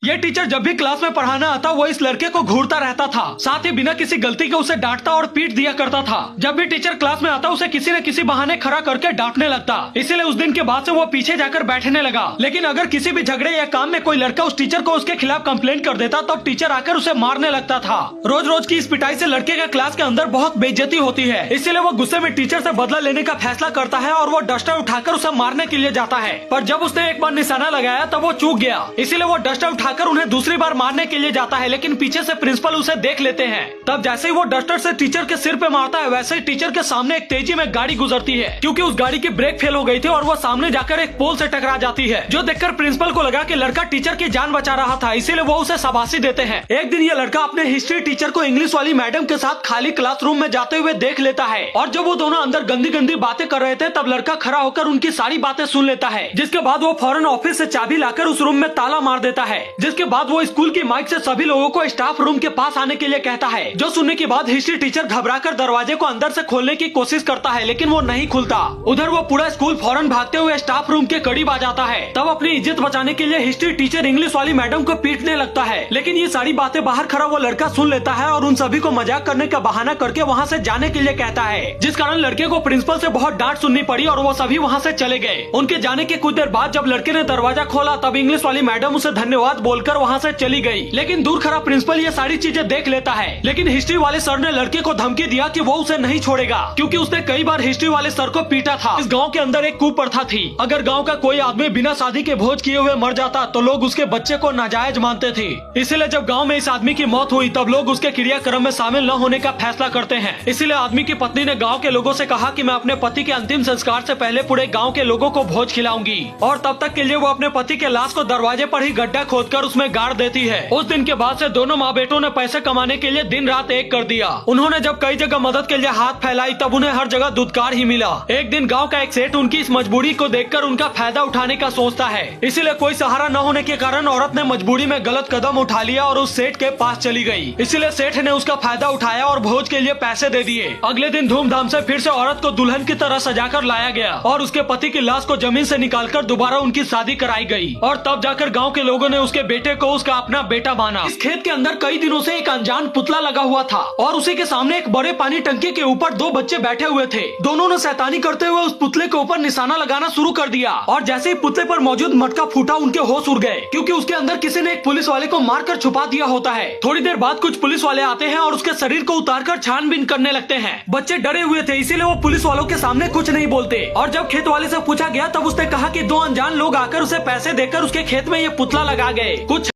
ये टीचर जब भी क्लास में पढ़ाना आता वो इस लड़के को घूरता रहता था, साथ ही बिना किसी गलती के उसे डांटता और पीट दिया करता था। जब भी टीचर क्लास में आता उसे किसी न किसी बहाने खड़ा करके डांटने लगता। इसीलिए उस दिन के बाद से वो पीछे जाकर बैठने लगा। लेकिन अगर किसी भी झगड़े या काम में कोई लड़का उस टीचर को उसके खिलाफ कंप्लेंट कर देता तब टीचर आकर उसे मारने लगता था। रोज रोज की इस पिटाई से लड़के का क्लास के अंदर बहुत बेइज्जती होती है। इसीलिए वो गुस्से में टीचर से बदला लेने का फैसला करता है और वो डस्टर उठाकर उसे मारने के लिए जाता है। पर जब उसने एक बार निशाना लगाया तब वो चूक गया। इसीलिए वो डस्टर उठाकर उन्हें दूसरी बार मारने के लिए जाता है, लेकिन पीछे से प्रिंसिपल उसे देख लेते हैं। तब जैसे ही वो डस्टर से टीचर के सिर पे मारता है वैसे ही टीचर के सामने एक तेजी में गाड़ी गुजरती है, क्योंकि उस गाड़ी की ब्रेक फेल हो गई थी और वो सामने जाकर एक पोल से टकरा जाती है, जो देखकर प्रिंसिपल को लगा कि लड़का टीचर की जान बचा रहा था। इसीलिए वो उसे शाबाशी देते हैं। एक दिन ये लड़का अपने हिस्ट्री टीचर को इंग्लिश वाली मैडम के साथ खाली क्लासरूम में जाते हुए देख लेता है और जब वो दोनों अंदर गंदी गंदी बातें कर रहे थे तब लड़का खड़ा होकर उनकी सारी बातें सुन लेता है, जिसके बाद वो फौरन ऑफिस से चाबी लाकर उस रूम में ताला मार देता है। जिसके बाद वो स्कूल की माइक से सभी लोगों को स्टाफ रूम के पास आने के लिए कहता है, जो सुनने के बाद हिस्ट्री टीचर घबराकर दरवाजे को अंदर से खोलने की कोशिश करता है, लेकिन वो नहीं खुलता। उधर वो पूरा स्कूल फौरन भागते हुए स्टाफ रूम के करीब आ जाता है। तब अपनी इज्जत बचाने के लिए हिस्ट्री टीचर इंग्लिश वाली मैडम को पीटने लगता है, लेकिन ये सारी बातें बाहर खड़ा वो लड़का सुन लेता है और उन सभी को मजाक करने का बहाना करके वहाँ से जाने के लिए कहता है, जिस कारण लड़के को प्रिंसिपल से बहुत डांट सुननी पड़ी और वो सभी वहाँ से चले गए। उनके जाने के कुछ देर बाद जब लड़के ने दरवाजा खोला तब इंग्लिश वाली मैडम उसे धन्यवाद बोलकर वहाँ से चली गई। लेकिन दूर खड़ा प्रिंसिपल ये सारी चीजें देख लेता है, लेकिन हिस्ट्री वाले सर ने लड़के को धमकी दिया कि वो उसे नहीं छोड़ेगा, क्योंकि उसने कई बार हिस्ट्री वाले सर को पीटा था। इस गांव के अंदर एक कुप्रथा थी, अगर गांव का कोई आदमी बिना शादी के भोज किए हुए मर जाता तो लोग उसके बच्चे को नाजायज मानते थे। इसलिए जब गांव में इस आदमी की मौत हुई तब लोग उसके क्रियाक्रम में शामिल न होने का फैसला करते हैं। इसीलिए आदमी की पत्नी ने गाँव के लोगों से कहा कि मैं अपने पति के अंतिम संस्कार से पहले पूरे गाँव के लोगों को भोज खिलाऊंगी, और तब तक के लिए वो अपने पति के लाश को दरवाजे पर ही गड्ढा खोदकर उसमें गाड़ देती है। उस दिन के बाद से दोनों माँ बेटों ने पैसे कमाने के लिए दिन रात एक कर दिया। उन्होंने जब कई जगह मदद के लिए हाथ फैलाई तब उन्हें हर जगह दुत्कार ही मिला। एक दिन गांव का एक सेठ उनकी इस मजबूरी को देखकर उनका फायदा उठाने का सोचता है। इसीलिए कोई सहारा न होने के कारण औरत ने मजबूरी में गलत कदम उठा लिया और उस सेठ के पास चली गई। इसीलिए सेठ ने उसका फायदा उठाया और भोज के लिए पैसे दे दिए। अगले दिन धूमधाम से फिर से औरत को दुल्हन की तरह सजाकर लाया गया और उसके पति की लाश को जमीन से निकालकर दोबारा उनकी शादी कराई गई, और तब जाकर गाँव के लोगों ने उसके बेटे को उसका अपना बेटा माना। इस खेत के अंदर कई दिनों से एक अनजान पुतला लगा हुआ था और उसी के सामने एक बड़े पानी टंकी के ऊपर दो बच्चे बैठे हुए थे। दोनों ने शैतानी करते हुए उस पुतले के ऊपर निशाना लगाना शुरू कर दिया और जैसे ही पुतले पर मौजूद मटका फूटा उनके होश उड़ गए, क्योंकि उसके अंदर किसी ने एक पुलिस वाले को मारकर छुपा दिया होता है। थोड़ी देर बाद कुछ पुलिस वाले आते हैं और उसके शरीर को उतारकर छानबीन करने लगते हैं। बच्चे डरे हुए थे, इसीलिए वो पुलिस वालों के सामने कुछ नहीं बोलते, और जब खेत वाले से पूछा गया तब उसने कहा कि दो अनजान लोग आकर उसे पैसे देकर उसके खेत में ये पुतला लगा गए। कुछ